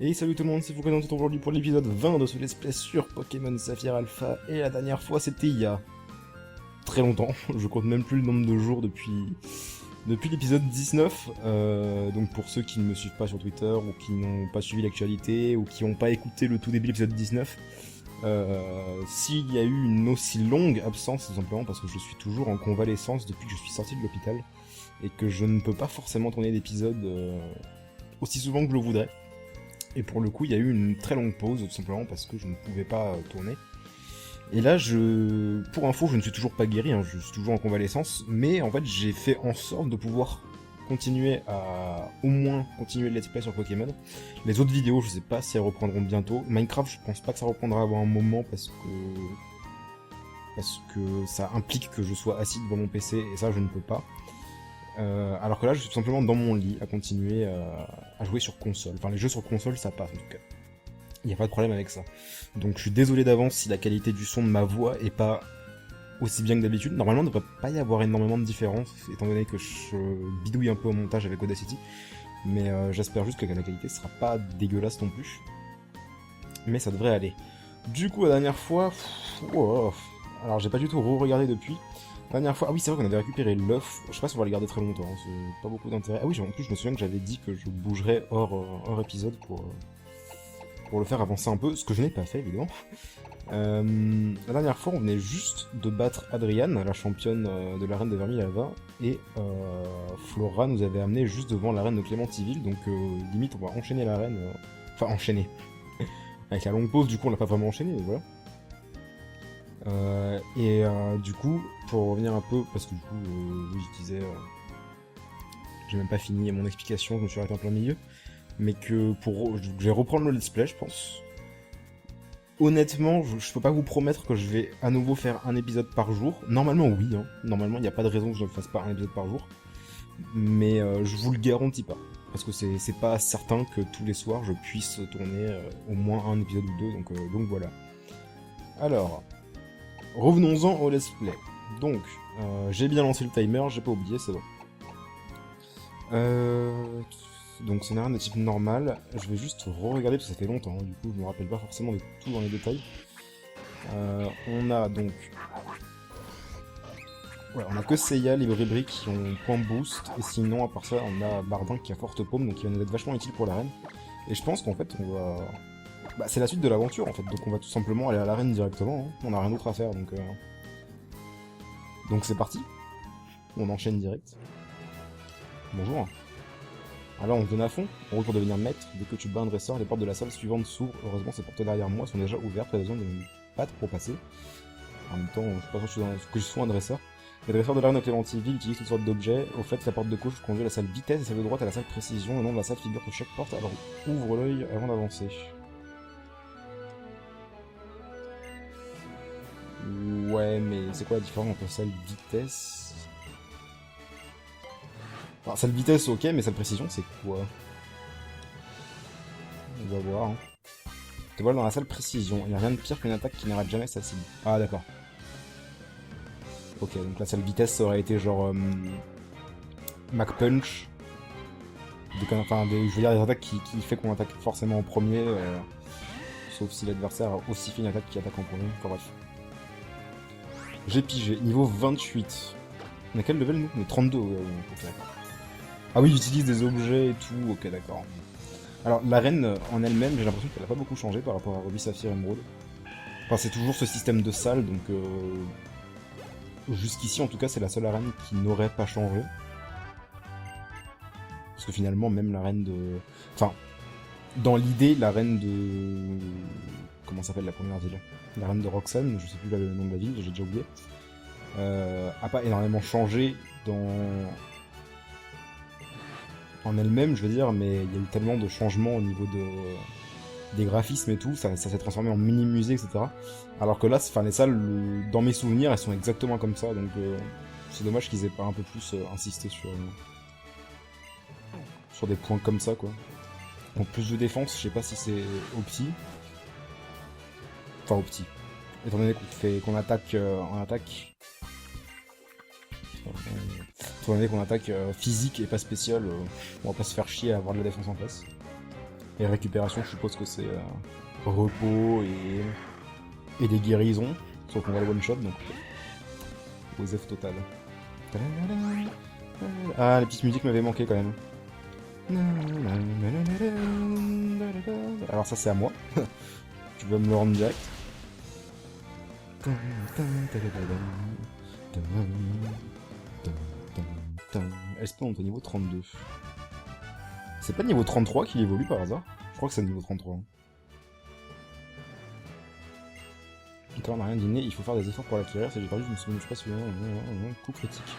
Et salut tout le monde, c'est Foucault, on se retrouve aujourd'hui pour l'épisode 20 de ce let's play sur Pokémon Saphir Alpha. Et la dernière fois, c'était il y a très longtemps. Je compte même plus le nombre de jours depuis l'épisode 19. Donc pour ceux qui ne me suivent pas sur Twitter, ou qui n'ont pas suivi l'actualité, ou qui n'ont pas écouté le tout début de l'épisode 19, s'il y a eu une aussi longue absence, c'est simplement parce que je suis toujours en convalescence depuis que je suis sorti de l'hôpital. Et que je ne peux pas forcément tourner d'épisodes aussi souvent que je le voudrais. Et pour le coup, il y a eu une très longue pause, tout simplement parce que je ne pouvais pas tourner. Et là, pour info, je ne suis toujours pas guéri, hein, je suis toujours en convalescence, mais en fait, j'ai fait en sorte de pouvoir continuer à au moins continuer le let's play sur Pokémon. Les autres vidéos, je sais pas si elles reprendront bientôt. Minecraft, je pense pas que ça reprendra avant un moment parce que ça implique que je sois assis devant mon PC et ça, je ne peux pas. Alors que là, je suis tout simplement dans mon lit à continuer à jouer sur console. Enfin, les jeux sur console, ça passe en tout cas. Il n'y a pas de problème avec ça. Donc je suis désolé d'avance si la qualité du son de ma voix est pas aussi bien que d'habitude. Normalement, il ne devrait pas y avoir énormément de différence, étant donné que je bidouille un peu au montage avec Audacity. Mais j'espère juste que la qualité sera pas dégueulasse non plus. Mais ça devrait aller. Du coup, la dernière fois... alors j'ai pas du tout re-regardé depuis. La dernière fois, ah oui, c'est vrai qu'on avait récupéré l'œuf. Je sais pas si on va le garder très longtemps, hein, c'est pas beaucoup d'intérêt. Ah oui, en plus, je me souviens que j'avais dit que je bougerais hors épisode pour le faire avancer un peu, ce que je n'ai pas fait, évidemment. La dernière fois, on venait juste de battre Adriane, la championne de l'arène de Vermilava, et Flora nous avait amené juste devant l'arène de Clémentiville, donc limite, on va enchaîner l'arène. Enfin, enchaîner. Avec la longue pause, du coup, on l'a pas vraiment enchaîné, mais voilà. Du coup, pour revenir un peu, parce que du coup, oui, je disais, j'ai même pas fini mon explication, je me suis arrêté en plein milieu, mais que je vais reprendre le let's play, je pense. Honnêtement, je peux pas vous promettre que je vais à nouveau faire un épisode par jour. Normalement, oui, hein. Normalement, il n'y a pas de raison que je ne fasse pas un épisode par jour, mais je vous le garantis pas, parce que c'est pas certain que tous les soirs je puisse tourner au moins un épisode ou deux, donc voilà. Alors. Revenons-en au let's play. Donc, j'ai bien lancé le timer, j'ai pas oublié, c'est bon. Donc c'est une arène de type normal. Je vais juste re-regarder parce que ça fait longtemps, hein, du coup je me rappelle pas forcément de tout dans les détails. On a donc... Ouais, on a que Seiya, les Bribri qui ont point boost, et sinon à part ça on a Bardin qui a forte paume, donc il va nous être vachement utile pour l'arène. Et je pense qu'en fait on va... Bah, c'est la suite de l'aventure en fait, donc on va tout simplement aller à l'arène directement, hein. On n'a rien d'autre à faire, donc c'est parti. On enchaîne direct. Bonjour. Alors on se donne à fond, on roule pour devenir maître. Dès que tu bats un dresseur, les portes de la salle suivante s'ouvrent. Heureusement ces portes derrière moi sont déjà ouvertes, pas besoin de me battre pour passer. En même temps, je suis pas sûr que je sois un dresseur. Les dresseurs de l'arène de Clémentiville utilisent toutes sortes d'objets. Au fait, la porte de gauche conduit à la salle vitesse et celle de droite à la salle précision. Le nom de la salle figure sur chaque porte, alors ouvre l'œil avant d'avancer. Ouais, mais c'est quoi la différence entre salle vitesse? Alors, salle vitesse, ok, mais salle précision, c'est quoi? On va voir. Hein. Te voilà dans la salle précision. Il n'y a rien de pire qu'une attaque qui n'arrête jamais sa cible. Ah, d'accord. Ok, donc la salle vitesse, ça aurait été genre... Mac Punch. Je veux dire, des attaques qui fait qu'on attaque forcément en premier. Sauf si l'adversaire a aussi fait une attaque qui attaque en premier. Enfin bref. J'ai pigé, niveau 28. On a quel level nous? On est 32, ok d'accord. Ah oui, j'utilise des objets et tout, ok d'accord. Alors l'arène en elle-même, j'ai l'impression qu'elle a pas beaucoup changé par rapport à Ruby Saphir Emerald. Enfin c'est toujours ce système de salle, donc jusqu'ici en tout cas c'est la seule arène qui n'aurait pas changé. Parce que finalement même l'arène de... Enfin, dans l'idée, l'arène de... Comment s'appelle la première ville? L'arène de Roxanne, je sais plus le nom de la ville, j'ai déjà oublié. A pas énormément changé en elle-même, je veux dire, mais il y a eu tellement de changements au niveau des graphismes et tout, ça s'est transformé en mini-musée, etc. Alors que là, les salles, dans mes souvenirs, elles sont exactement comme ça, donc c'est dommage qu'ils aient pas un peu plus insisté sur des points comme ça, quoi. Donc plus de défense, je sais pas si c'est opti. Enfin opti. Étant donné qu'on attaque en attaque. Étant donné qu'on attaque physique et pas spécial, on va pas se faire chier à avoir de la défense en face. Et récupération, je suppose que c'est repos et des guérisons. Sauf qu'on va le one shot donc. OZF total. Ah, les petites musiques m'avaient manqué quand même. Alors ça c'est à moi. Tu vas me le rendre direct. Esprit on est au niveau 32. C'est pas niveau 33 qu'il évolue par hasard? Je crois que c'est niveau 33. Quand on n'a rien dîné, il faut faire des efforts pour l'acquérir. Si j'ai perdu, je me suis pas souvenir. Coup critique.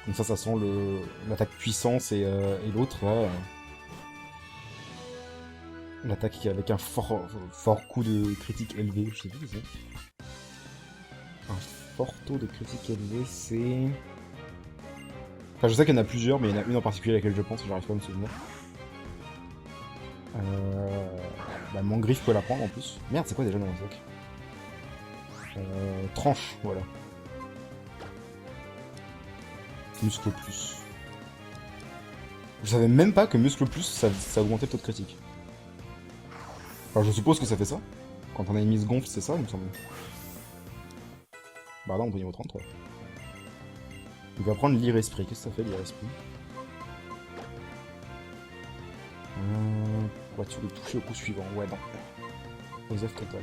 Donc ça sent l'attaque puissance et l'autre là. L'attaque avec un fort coup de critique élevé. Je sais plus ce que c'est. Un fort taux de critique élevé, c'est... Enfin, je sais qu'il y en a plusieurs, mais il y en a une en particulier à laquelle je pense, et j'arrive pas à me souvenir. Bah, Mangriffe peut la prendre en plus. Merde, c'est quoi déjà dans le sac? Tranche, voilà. Muscle plus. Je savais même pas que Muscle plus, ça augmentait le taux de critique. Enfin, je suppose que ça fait ça. Quand un ennemi se gonfle, c'est ça, il me semble. Bah là, on est au niveau 33. Il va prendre lire esprit. Qu'est-ce que ça fait, lire esprit? Pourrais-tu le toucher au coup suivant? Ouais, non. OZF total.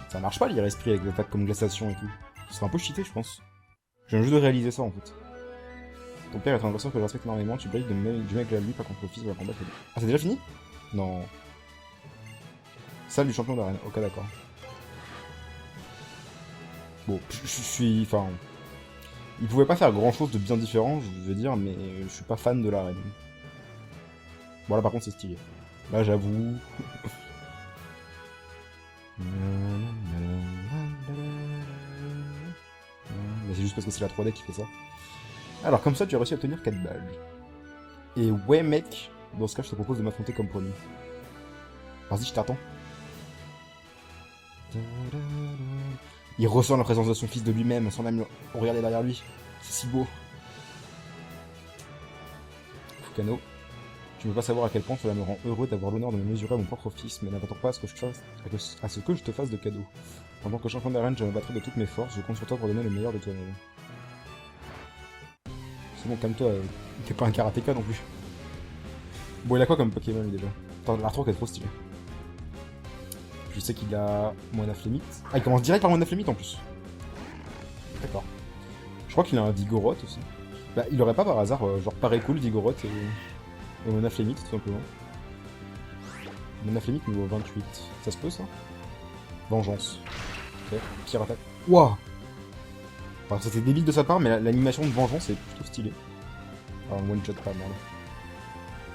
Ça marche pas, lire esprit avec des attaques comme glaciation et tout. Ce serait un peu cheaté, je pense. Je viens juste de réaliser ça, en fait. Ton père est un adversaire que je respecte énormément, tu brilles du mec à lui, pas contre le fils de la combattre. Ah, c'est déjà fini? Non. Salle du champion d'arène, ok d'accord. Bon, je suis... Enfin... Il pouvait pas faire grand chose de bien différent, je veux dire, mais je suis pas fan de l'arène. Bon là par contre c'est stylé. Là j'avoue... Mais c'est juste parce que c'est la 3D qui fait ça. Alors comme ça tu as réussi à obtenir 4 badges. Et ouais mec, dans ce cas je te propose de m'affronter comme promis. Vas-y je t'attends. Il ressent la présence de son fils de lui-même, sans même le regarder derrière lui. C'est si beau. Fukano, tu ne veux pas savoir à quel point cela me rend heureux d'avoir l'honneur de me mesurer à mon propre fils, mais n'attends pas à ce que je te fasse de cadeau. En tant que champion d'arène, je me battrai de toutes mes forces, je compte sur toi pour donner le meilleur de toi-même. C'est bon, calme-toi, t'es pas un karatéka non plus. Bon, il a quoi comme Pokémon lui déjà? Attends, l'Arthur est trop stylé. Je sais qu'il a Moana Flémite. Ah, il commence direct par Moana Flémite en plus. D'accord. Je crois qu'il a un Vigoroth aussi. Bah, il aurait pas par hasard, genre pareil cool, Vigoroth et Moana Flémite, tout simplement. Moana Flémite niveau 28. Ça se peut ça? Vengeance. Ok, pire attaque. Wouah! Enfin, c'était débile de sa part, mais l'animation de vengeance est plutôt stylée. Alors, one shot pas mal.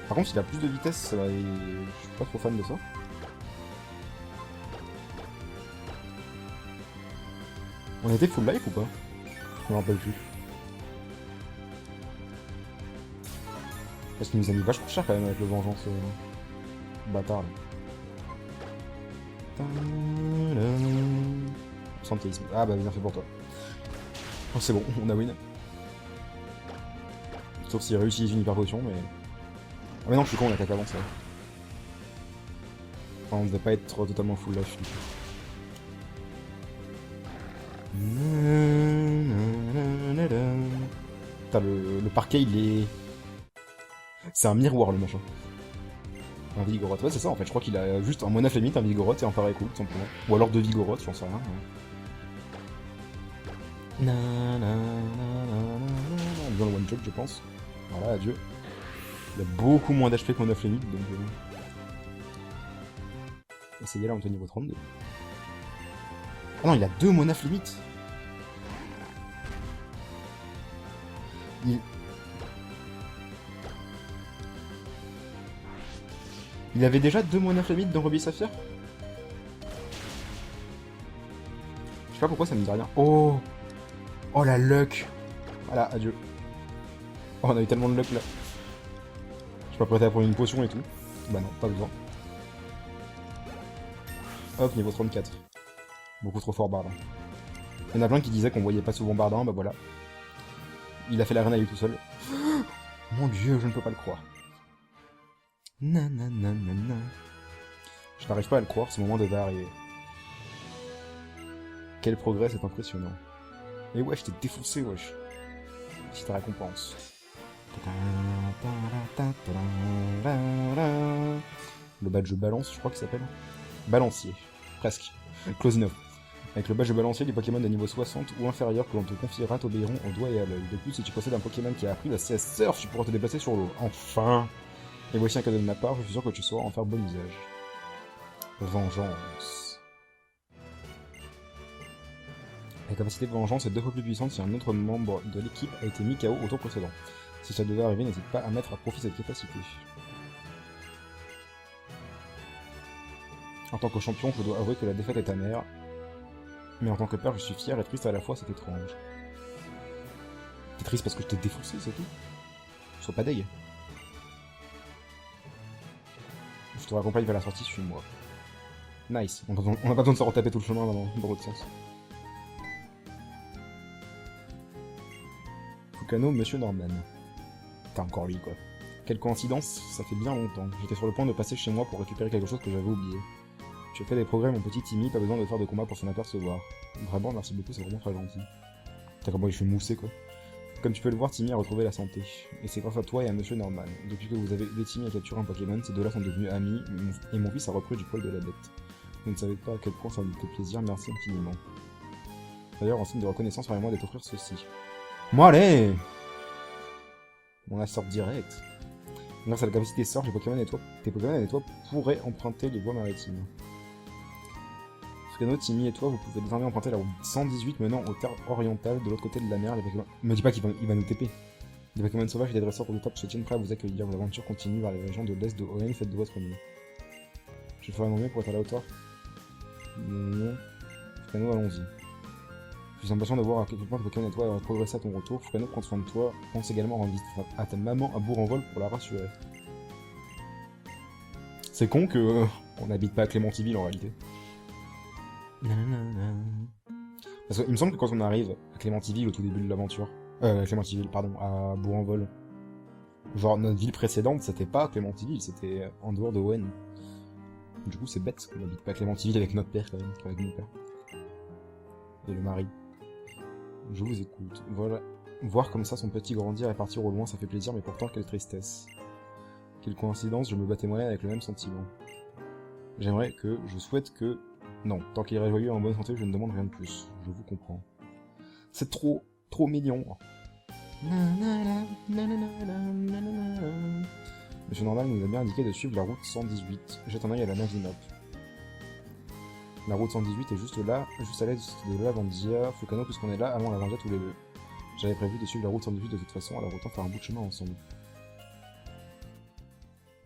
Par contre, il a plus de vitesse, et je suis pas trop fan de ça. On était full life ou pas? Je me rappelle plus. Parce qu'il nous a mis vachement cher quand même avec le vengeance bâtard là. Absentéisme. Ah bah bien fait pour toi. Oh, c'est bon, on a win. Sauf s'il réussit une hyper potion, mais... Ah mais non, je suis con, on attaque avant ça. Enfin, on devait pas être totalement full life. Putain, le parquet il est... C'est un miroir le machin. Un Vigoroth, ouais c'est ça en fait, je crois qu'il a juste un Moana Flémite, un Vigoroth et un pareil coup tout simplement. Ou alors deux Vigoroth, j'en sais rien. Bien le one shot je pense. Voilà, adieu. Il a beaucoup moins d'HP que Moana Flémite donc... Essayez là on est au niveau 32. Ah non, il a deux Moana Flémite. Il avait déjà deux Moana Flémite dans Ruby Saphir? Je sais pas pourquoi ça me dit rien. Oh! Oh la luck! Voilà, adieu. Oh, on a eu tellement de luck là. Je suis pas prêt à prendre une potion et tout. Bah non, pas besoin. Hop, niveau 34. Beaucoup trop fort Bardin. Il y en a plein qui disaient qu'on voyait pas souvent Bardin, bah voilà. Il a fait l'arène à lui tout seul. Mon dieu, je ne peux pas le croire. Nananana. Je n'arrive pas à le croire, ce moment devait arriver. Quel progrès, c'est impressionnant. Et ouais, je t'ai défoncé, wesh. C'est ta récompense. Le badge balance, je crois qu'il s'appelle. Balancier. Presque. Close enough. Avec le badge balancier, les Pokémon de niveau 60 ou inférieur que l'on te confiera t'obéiront au doigt et à l'œil. De plus, si tu possèdes un Pokémon qui a appris la CS Surf, tu pourras te déplacer sur l'eau. Enfin. Et voici un cadeau de ma part, je suis sûr que tu sauras en faire bon usage. Vengeance. La capacité de vengeance est 2 fois plus puissante si un autre membre de l'équipe a été mis KO au tour précédent. Si ça devait arriver, n'hésite pas à mettre à profit cette capacité. En tant que champion, je dois avouer que la défaite est amère. Mais en tant que père, je suis fier et triste à la fois, c'est étrange. T'es triste parce que je t'ai défoncé, c'est tout. Sois pas deg. Je te raccompagne vers la sortie, suis-moi. Nice. On n'a pas besoin de se retaper tout le chemin dans l'autre sens. Fukano, Monsieur Norman. T'as encore lui, quoi. Quelle coïncidence, ça fait bien longtemps. J'étais sur le point de passer chez moi pour récupérer quelque chose que j'avais oublié. Tu as fait des progrès, mon petit Timmy, pas besoin de faire de combat pour s'en apercevoir. Vraiment, merci beaucoup, c'est vraiment très gentil. T'as comment il fait mousser, quoi. Comme tu peux le voir, Timmy a retrouvé la santé. Et c'est grâce à toi et à Monsieur Norman. Depuis que vous avez aidé Timmy à capturer un Pokémon, ces deux-là sont devenus amis, et mon fils a repris du poil de la bête. Vous ne savez pas à quel point ça me fait plaisir, merci infiniment. D'ailleurs, en signe de reconnaissance, permets-moi de t'offrir ceci. Moi, allez! On la sort direct. Grâce à la capacité sort, tes Pokémon et toi pourraient emprunter les voies maritimes. Fukano, Timmy et toi, vous pouvez désormais emprunter la route 118 menant aux terres orientales de l'autre côté de la mer. Les Pokémon... Me dis pas qu'il va nous TP. Les Pokémon sauvages et les dresseurs redoutables se tiennent prêts à vous accueillir. L'aventure continue vers les régions de l'est de Hoenn, faites de votre mieux. Je ferai mon mieux pour être à la hauteur. Non. Fukano, allons-y. Je suis impatient de voir à quel point tes Pokémon et toi ont progressé à ton retour. Fukano, prends soin de toi. Pense également à rendre visite à ta maman à Bourg-en-Vol pour la rassurer. C'est con que on n'habite pas à Clémentiville en réalité. Parce qu'il me semble que quand on arrive à Clémentiville au tout début de l'aventure, Clémentiville, pardon, à Bourg-en-Vol, genre notre ville précédente c'était pas Clémentiville, c'était en dehors de Hoenn. Du coup c'est bête qu'on n'habite pas à Clémentiville avec notre père quand même, avec mon père. Et le mari. Je vous écoute. Voilà. Voir comme ça son petit grandir et partir au loin, ça fait plaisir, mais pourtant quelle tristesse. Quelle coïncidence, je me battais moi avec le même sentiment. Je souhaite que... Non, tant qu'il est joyeux et en bonne santé, je ne demande rien de plus. Je vous comprends. C'est trop mignon. Monsieur Normal nous a bien indiqué de suivre la route 118. Jette un œil à la Navinop. La route 118 est juste là, juste à l'est de Lavandia. Fukano, puisqu'on est là, allons à Lavandia tous les deux. J'avais prévu de suivre la route 118 de toute façon, alors autant faire un bout de chemin ensemble.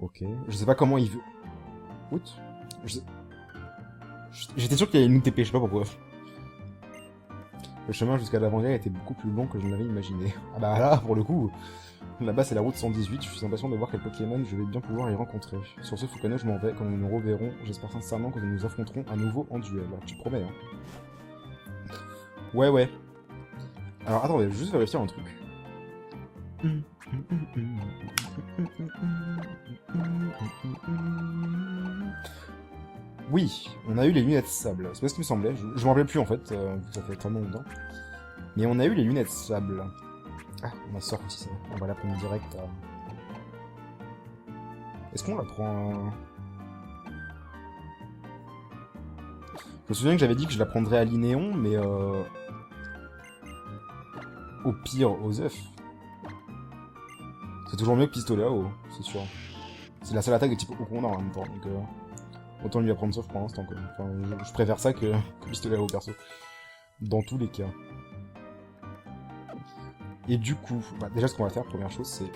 Ok. Je sais pas comment il veut... Ouch. J'étais sûr qu'il allait nous TP, je sais pas pourquoi. Le chemin jusqu'à Lavandia était beaucoup plus long que je ne l'avais imaginé. Ah bah là, pour le coup, là-bas c'est la route 118, je suis impatient de voir quel Pokémon je vais bien pouvoir y rencontrer. Sur ce, Fukano, je m'en vais, quand nous nous reverrons, j'espère sincèrement que nous nous affronterons à nouveau en duel. Alors tu promets, hein. Ouais. Alors attendez, je vais juste vérifier un truc. Oui, on a eu les lunettes sable. C'est pas ce qui me semblait. Je m'en rappelais plus en fait, ça fait tellement longtemps. Mais on a eu les lunettes sable. Ah, on a sorti ça. On va la prendre direct. Est-ce qu'on la prend... Je me souviens que j'avais dit que je la prendrais à l'Inéon, mais au pire, aux œufs. C'est toujours mieux que pistolet à eau, c'est sûr. C'est la seule attaque de type eau qu'on a en même temps, donc autant lui apprendre ça pour l'instant, quoi. Enfin, je préfère ça que pistolet à eau, perso. Dans tous les cas. Et du coup, bah, déjà ce qu'on va faire, première chose, c'est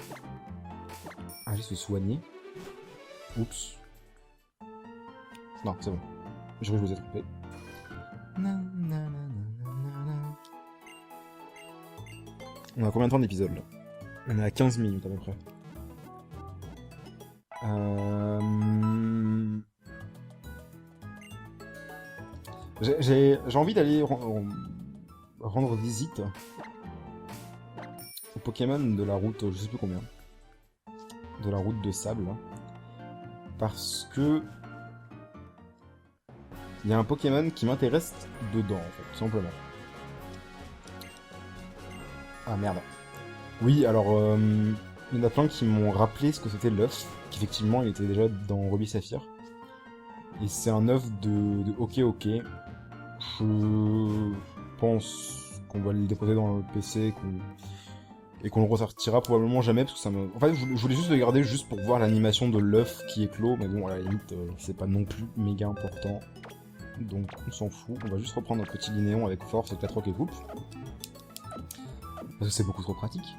aller se soigner. Oups. Non, c'est bon. Je vous ai trompé. On a combien de temps d'épisode là? On est à 15 minutes à peu près. J'ai envie d'aller rendre visite au Pokémon de la route, je sais plus combien. De la route de sable. Là. Parce que... Il y a un Pokémon qui m'intéresse dedans, en fait, tout simplement. Ah merde. Oui, alors, il y en a plein qui m'ont rappelé ce que c'était l'œuf, qu'effectivement il était déjà dans Ruby Saphir. Et c'est un œuf de Ok Ok. Je pense qu'on va le déposer dans le PC et qu'on le ressortira probablement jamais parce que ça me... En fait, je voulais juste le garder juste pour voir l'animation de l'œuf qui éclot, mais bon, à la limite, c'est pas non plus méga important. Donc on s'en fout, on va juste reprendre notre petit linéon avec force et 4 rocs et coupe. Parce que c'est beaucoup trop pratique.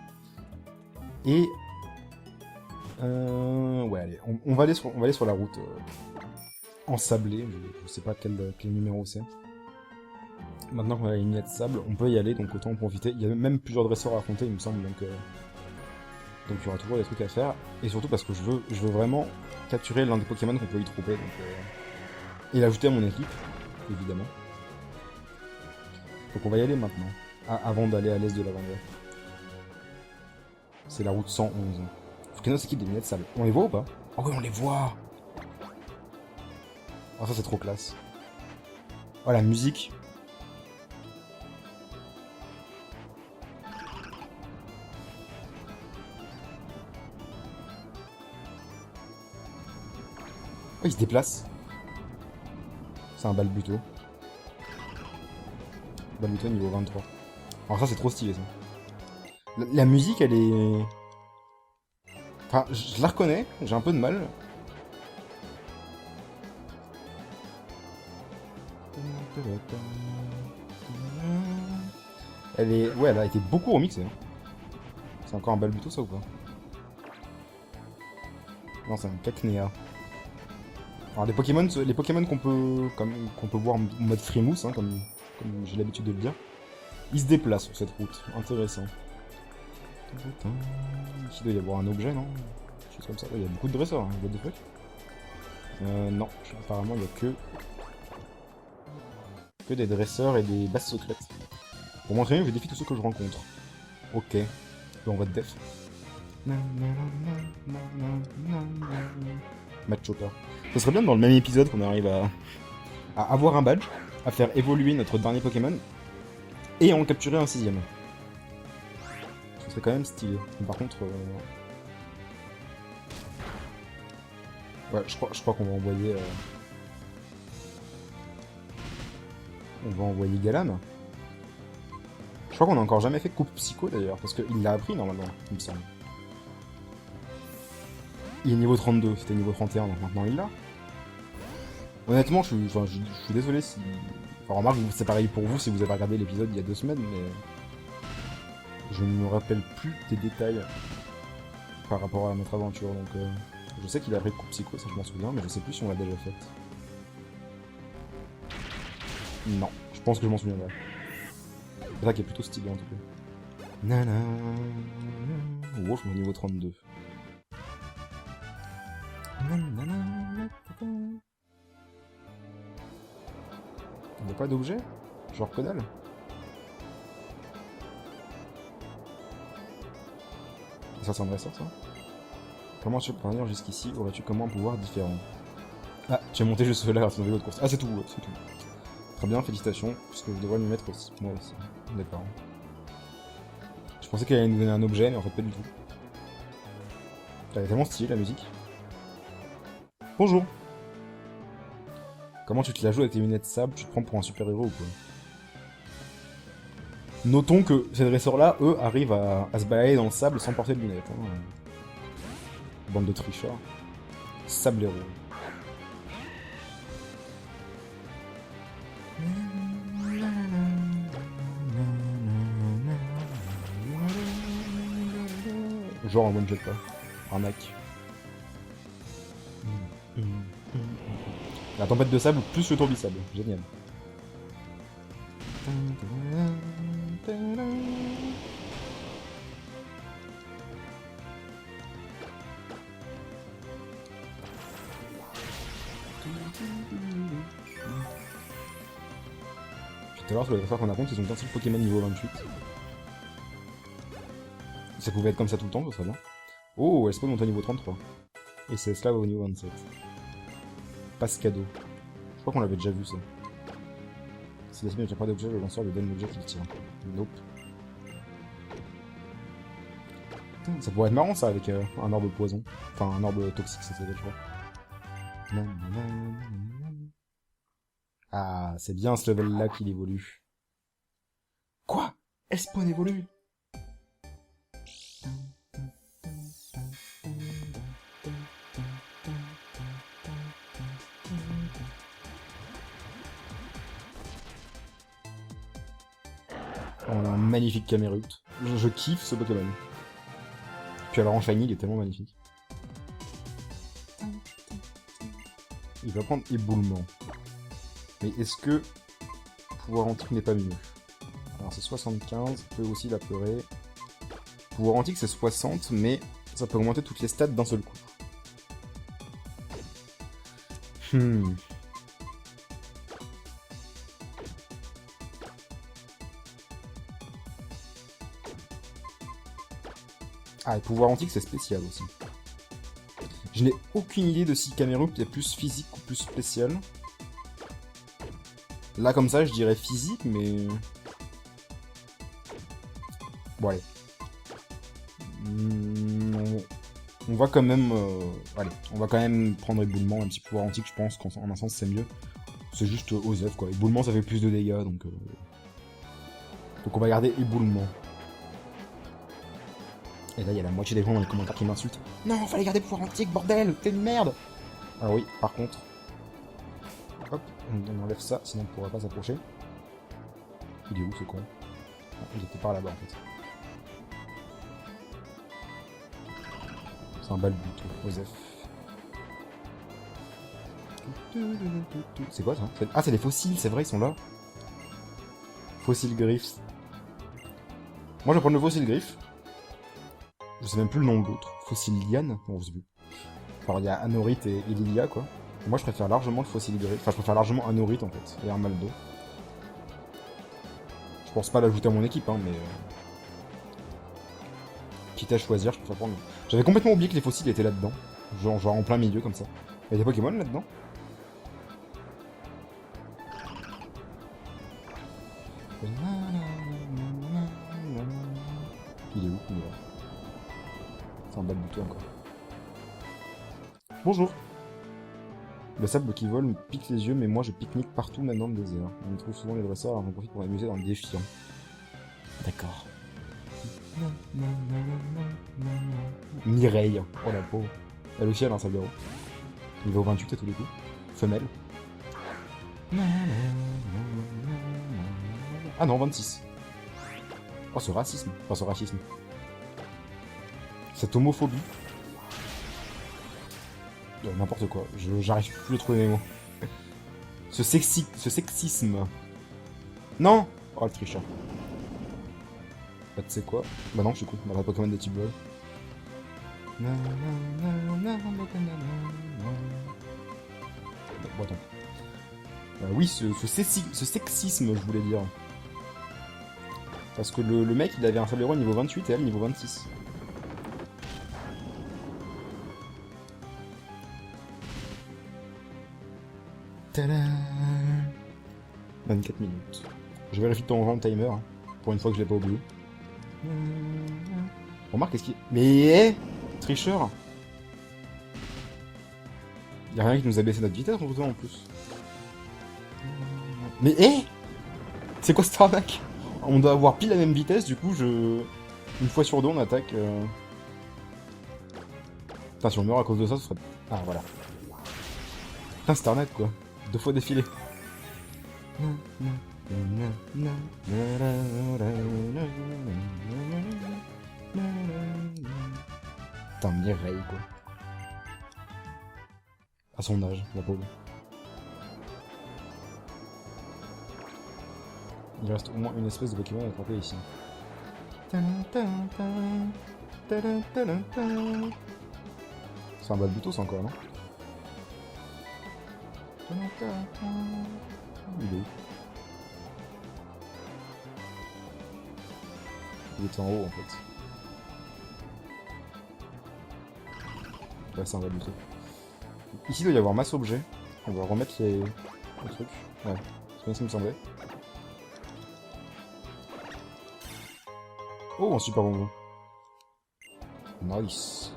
Et... ouais, allez, on va aller sur la route ensablée, je sais pas quel numéro c'est. Maintenant qu'on a les lunettes de sable, on peut y aller, donc autant en profiter. Il y a même plusieurs dresseurs à affronter, il me semble, donc il y aura toujours des trucs à faire. Et surtout parce que je veux vraiment capturer l'un des Pokémon qu'on peut y trouver, donc, et l'ajouter à mon équipe, évidemment. Donc on va y aller maintenant, avant d'aller à l'est de la Vendée. C'est la route 111. Faut que nos équipes des lunettes de sable. On les voit ou pas? Oh oui, on les voit! Oh ça c'est trop classe. Oh la musique! Oh, il se déplace. C'est un Balbuto. Balbuto niveau 23. Alors ça c'est trop stylé ça. La musique elle est... Enfin, je la reconnais, j'ai un peu de mal. Elle est... Ouais, elle a été beaucoup remixée. Hein. C'est encore un Balbuto ça ou pas? Non, c'est un Cacnea. Alors les Pokémon qu'on peut voir en mode Frimousse, hein, comme j'ai l'habitude de le dire, ils se déplacent sur cette route. Intéressant. Ici il doit y avoir un objet, non? Quelque chose comme ça. Il y a beaucoup de dresseurs, hein, what the fuck. Non, apparemment il n'y a que des dresseurs et des bases secrètes. Pour m'entraîner, je défie tous ceux que je rencontre. Ok. On va te def. Match Chopper. Ce serait bien dans le même épisode qu'on arrive à avoir un badge, à faire évoluer notre dernier Pokémon, et à en capturer un 6ème. Ce serait quand même stylé. Mais par contre... Ouais, je crois qu'on va envoyer... On va envoyer Galam. Je crois qu'on a encore jamais fait coupe psycho d'ailleurs, parce qu'il l'a appris normalement, il me semble. Il est niveau 32, c'était niveau 31, donc maintenant il l'a. Honnêtement, je suis désolé si... Enfin, remarque, c'est pareil pour vous si vous avez regardé l'épisode il y a 2 semaines, mais... Je ne me rappelle plus des détails par rapport à notre aventure, donc... Je sais qu'il a appris coupe psycho, ça je m'en souviens, mais je sais plus si on l'a déjà faite. Non, je pense que je m'en souviendrai. C'est ça qui est plutôt stylé en tout cas. Nana... Oh, je suis au niveau 32. Il n'y a pas d'objet? Genre que dalle? Ça c'est un dresseur ça? Comment tu peux parvenir jusqu'ici? Aurais-tu comment un pouvoir différent? Ah, tu es monté jusque là grâce à ton vélo de course. Ah c'est tout, c'est tout. Très bien, félicitations, puisque je devrais m'y mettre aussi. Moi aussi. D'accord. Je pensais qu'elle allait nous donner un objet, mais en fait pas du tout. Elle est tellement stylée la musique. Bonjour. Comment tu te la joues avec tes lunettes de sable? Tu te prends pour un super héros ou quoi? Notons que ces dresseurs-là, eux, arrivent à se balader dans le sable sans porter de lunettes. Hein. Bande de tricheurs. Sable héros. Genre un one jet pas. Arnaque. La tempête de sable plus le tourbillon. Génial. Tout à l'heure, sur les dresseurs qu'on a compte, ils ont qu'un seul Pokémon niveau 28. Ça pouvait être comme ça tout le temps, ça serait bien. Oh, elle spawn monte au niveau 33. Et c'est cela au niveau 27. Passe cadeau. Je crois qu'on l'avait déjà vu ça. Si la cible ne tire pas d'objet, le lanceur lui donne l'objet qu'il tire. Nope. Ça pourrait être marrant ça avec un orbe poison. Enfin, un orbe toxique, ça s'appelle, je crois. Ah, c'est bien ce level là qu'il évolue. Quoi? Espawn évolue? On a un magnifique Camerupt. Je kiffe ce Pokémon. Puis alors en shiny, il est tellement magnifique. Il va prendre éboulement. Mais est-ce que pouvoir antique n'est pas mieux? Alors c'est 75, peut aussi la pleurer. Pouvoir antique c'est 60, mais ça peut augmenter toutes les stats d'un seul coup. Ah, et pouvoir antique c'est spécial aussi. Je n'ai aucune idée de si Camerupt est plus physique ou plus spécial. Là comme ça je dirais physique, mais... Bon allez. On va quand même... Allez, on va quand même prendre éboulement, un petit pouvoir antique, je pense qu'en un sens c'est mieux. C'est juste Osef quoi. Éboulement ça fait plus de dégâts, donc on va garder éboulement. Et là il y a la moitié des gens dans les commentaires qui m'insultent. Non, fallait garder pouvoir antique, bordel, t'es une merde. Ah oui, par contre... Hop, on enlève ça, sinon on ne pourra pas s'approcher. Il est où ce con? Ah, il était par là-bas en fait. C'est un balbuto, Osef. C'est quoi ça? Ah, c'est les fossiles, c'est vrai, ils sont là. Fossile Griffs. Moi, je vais prendre le fossile Griff. Je sais même plus le nom de l'autre. Fossile Liane? Non, je sais plus. Alors, il y a Anorith et Lilia, quoi. Et moi, je préfère largement le fossile Griff. Enfin, je préfère largement Anorith, en fait. Et Armaldo. Je pense pas l'ajouter à mon équipe, hein, mais... Quitte à choisir, je préfère prendre... J'avais complètement oublié que les fossiles étaient là-dedans. Genre en plein milieu, comme ça. Il y a des Pokémon là-dedans? Il est où? Il est là. C'est un balbuto encore. Bonjour. Le sable qui vole me pique les yeux, mais moi je pique-nique partout même dans le désert. On y trouve souvent les dresseurs, alors j'en profite pour m'amuser dans le défiant. D'accord. Mireille. Oh la pauvre. Elle aussi elle a un sable héros. Niveau 28 à tous les coups. Femelle. Ah non, 26. Oh ce racisme. Enfin ce racisme. Cette homophobie. N'importe quoi. J'arrive plus à trouver mes mots. Ce sexisme. Non. Oh le tricheur. Bah tu sais quoi? Bah non je suis con. On a pas de Pokémon de type vol. Bon attends. Oui, ce sexisme, je voulais dire. Parce que le mec, il avait un sable héros niveau 28 et elle niveau 26. Tadam 24 minutes. Je vérifie de temps en temps le timer, hein, pour une fois que je l'ai pas oublié. Remarque, qu'est-ce qu'il... Mais... Tricheur. Y'a rien qui nous a baissé notre vitesse en plus. Mais c'est quoi cette arnaque? On doit avoir pile la même vitesse, du coup une fois sur deux on attaque... Putain, si on meurt à cause de ça, ce serait... Ah voilà. Putain, c'est arnaque quoi. 2 fois défilé. Putain, Mireille quoi. À son âge, la pauvre. Il reste au moins une espèce de Pokémon à attraper ici. C'est un balbuto ça encore, non? Il est où? Il était en haut en fait. Ouais, c'est un vrai du tout. Ici, il doit y avoir masse objets. On va remettre les trucs. Ouais, c'est bien ce qui me semblait. Oh, un super bonbon. Nice.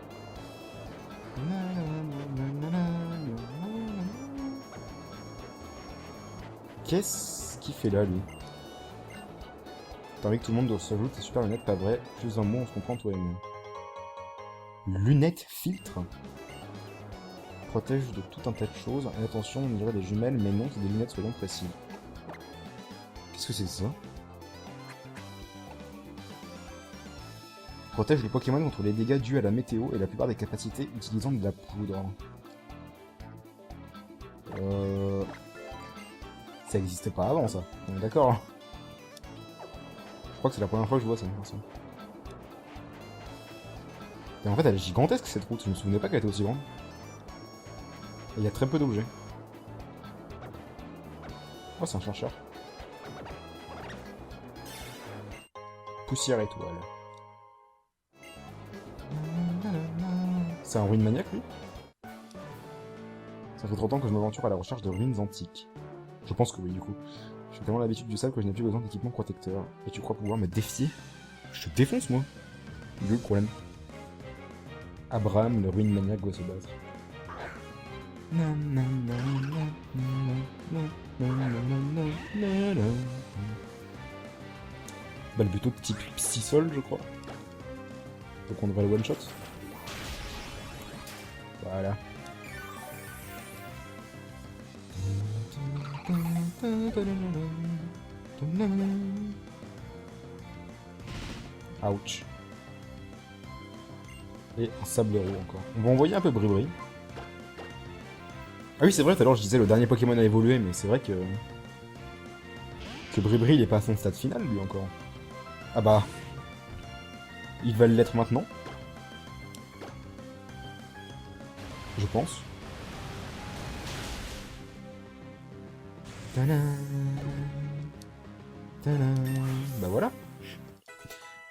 Qu'est-ce qu'il fait là, lui? T'as envie que tout le monde s'ajoute tes super lunettes, pas vrai? Plus un mot, on se comprend, toi et moi. Lunettes filtre? Protège de tout un tas de choses. Et attention, on dirait des jumelles, mais non, c'est des lunettes soyons précis. Qu'est-ce que c'est que ça? Protège le Pokémon contre les dégâts dus à la météo et la plupart des capacités utilisant de la poudre. Ça existait pas avant, ça. On est d'accord, hein. Je crois que c'est la première fois que je vois ça. Et en fait, elle est gigantesque cette route. Je me souvenais pas qu'elle était aussi grande. Et il y a très peu d'objets. Oh, c'est un chercheur. Poussière étoile. C'est un ruine maniaque, lui? Ça fait trop longtemps que je m'aventure à la recherche de ruines antiques. Je pense que oui, du coup. J'ai tellement l'habitude du sable que je n'ai plus besoin d'équipement protecteur. Et tu crois pouvoir me défier? Je te défonce, moi. Il est le problème. Abraham, le ruine maniaque, doit se battre. Bah, le plutôt de type Psy-Sol, je crois. Donc on devrait le one-shot. Voilà. Ouch. Et un sable roux encore. On va envoyer un peu Bribri. Ah oui, c'est vrai, tout à l'heure je disais le dernier Pokémon a évolué, mais c'est vrai que... Bribri il est pas à son stade final, lui, encore. Ah bah... Il va l'être maintenant. Je pense. Bah voilà.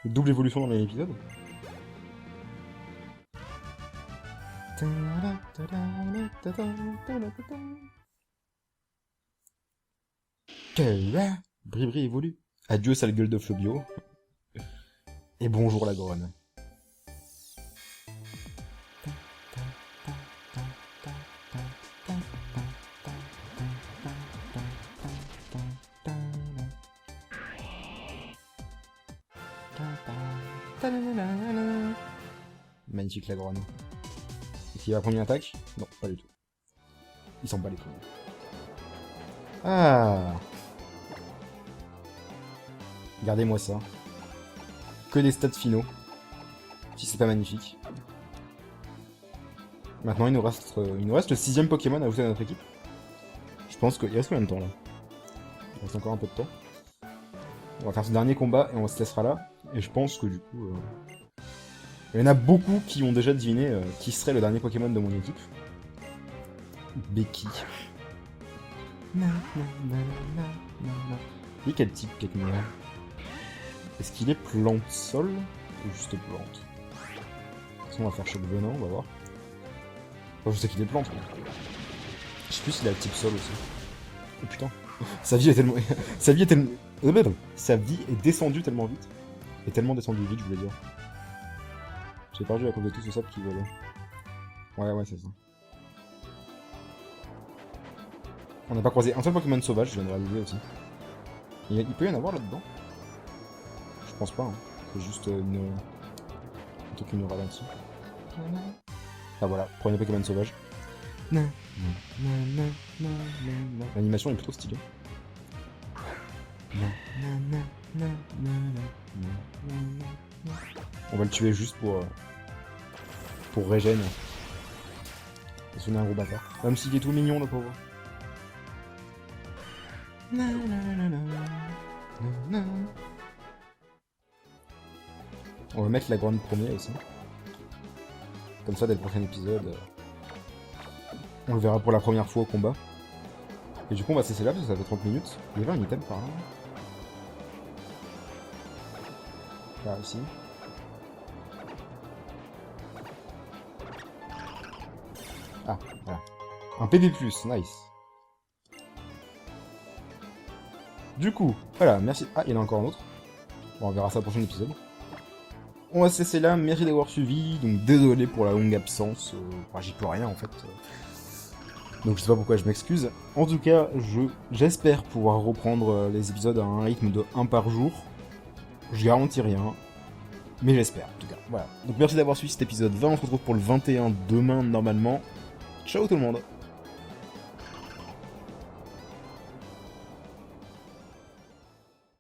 Double évolution dans l'épisode. Bribri évolue. Adieu sale gueule de Flobio. Et bonjour la Gronne. Magnifique la Gronne. Est-ce qu'il va prendre une attaque? Non, pas du tout. Il s'en bat les couilles. Ah. Regardez-moi ça. Que des stats finaux. Si c'est pas magnifique. Maintenant, il nous reste le 6ème Pokémon à ajouter à notre équipe. Je pense qu'il reste combien de temps, là? Il reste encore un peu de temps. On va faire ce dernier combat et on se laissera là. Et je pense que du coup... Il y en a beaucoup qui ont déjà deviné qui serait le dernier Pokémon de mon équipe. Becky. Et quel type, Kekmea? Est-ce qu'il est plante-sol ou juste plante? De toute façon, on va faire choc venant, on va voir. Enfin, je sais qu'il est plante, mais... Je sais plus s'il a le type sol aussi. Oh putain. Sa vie est tellement... Sa vie est tellement... Sa vie est descendue tellement vite. Et tellement descendue vite, je voulais dire. J'ai perdu à cause de tout ce sable qui volait. Ouais, c'est ça. On n'a pas croisé un seul Pokémon sauvage, je viens de réaliser aussi. Il peut y en avoir là-dedans? Je pense pas, hein. C'est juste une... un truc qui nous ralentit. Ah voilà, premier Pokémon sauvage. L'animation est plutôt stylée. On va le tuer juste pour régène. C'est un gros bâtard. Même s'il est tout mignon, le pauvre. On va mettre la grande première aussi. Comme ça, dès le prochain épisode, on le verra pour la première fois au combat. Et du coup, on va cesser là parce que ça fait 30 minutes. Il y avait un item par là. Par ici. Ah, voilà. Un PV+, nice. Du coup, voilà, merci. Ah, il y en a encore un autre. Bon, on verra ça au prochain épisode. On va se laisser là, merci d'avoir suivi, donc désolé pour la longue absence, enfin, j'y peux rien en fait. Donc je sais pas pourquoi je m'excuse. En tout cas, j'espère pouvoir reprendre les épisodes à un rythme de 1 par jour. Je garantis rien, mais j'espère en tout cas. Voilà. Donc merci d'avoir suivi cet épisode 20, on se retrouve pour le 21 demain normalement. Ciao tout le monde!